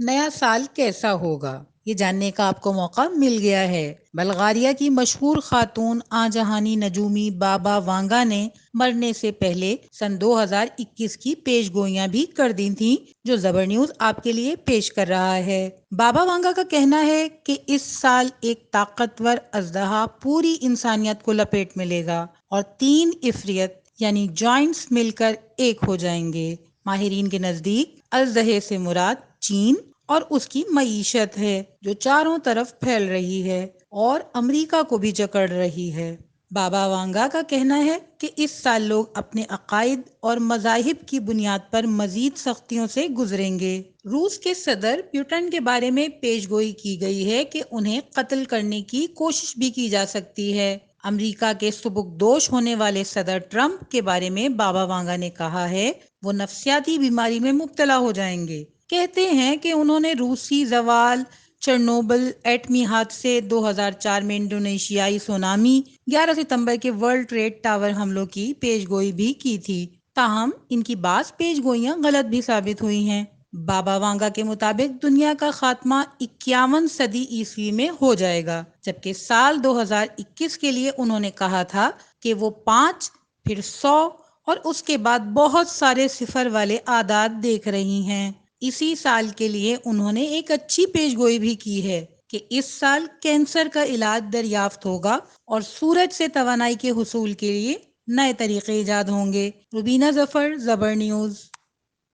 نیا سال کیسا ہوگا یہ جاننے کا آپ کو موقع مل گیا ہے۔ بلغاریہ کی مشہور خاتون آجہانی نجومی بابا وانگا نے مرنے سے پہلے سن 2021 کی پیش گوئیاں بھی کر دی تھیں، جو زبر نیوز آپ کے لیے پیش کر رہا ہے۔ بابا وانگا کا کہنا ہے کہ اس سال ایک طاقتور اژدہا پوری انسانیت کو لپیٹ میں لے گا اور 3 عفریت یعنی جوائنٹس مل کر ایک ہو جائیں گے۔ ماہرین کے نزدیک اژدہے سے مراد چین اور اس کی معیشت ہے، جو چاروں طرف پھیل رہی ہے اور امریکہ کو بھی جکڑ رہی ہے۔ بابا وانگا کا کہنا ہے کہ اس سال لوگ اپنے عقائد اور مذاہب کی بنیاد پر مزید سختیوں سے گزریں گے۔ روس کے صدر پیوٹن کے بارے میں پیش گوئی کی گئی ہے کہ انہیں قتل کرنے کی کوشش بھی کی جا سکتی ہے۔ امریکہ کے سبکدوش ہونے والے صدر ٹرمپ کے بارے میں بابا وانگا نے کہا ہے وہ نفسیاتی بیماری میں مبتلا ہو جائیں گے۔ کہتے ہیں کہ انہوں نے روسی زوال، چرنوبل ایٹمی حادثے، 2004 میں انڈونیشیائی سونامی، 11 ستمبر کے ورلڈ ٹریڈ ٹاور حملوں کی پیش گوئی بھی کی تھی، تاہم ان کی بعض پیش گوئیاں غلط بھی ثابت ہوئی ہیں۔ بابا وانگا کے مطابق دنیا کا خاتمہ 51 صدی عیسوی میں ہو جائے گا، جبکہ سال 2021 کے لیے انہوں نے کہا تھا کہ وہ 5 پھر 100 اور اس کے بعد بہت سارے صفر والے اعداد دیکھ رہی ہیں۔ اسی سال کے لیے انہوں نے ایک اچھی پیش گوئی بھی کی ہے کہ اس سال کینسر کا علاج دریافت ہوگا اور سورج سے توانائی کے حصول کے لیے نئے طریقے ایجاد ہوں گے۔ روبینہ ظفر، زبر نیوز۔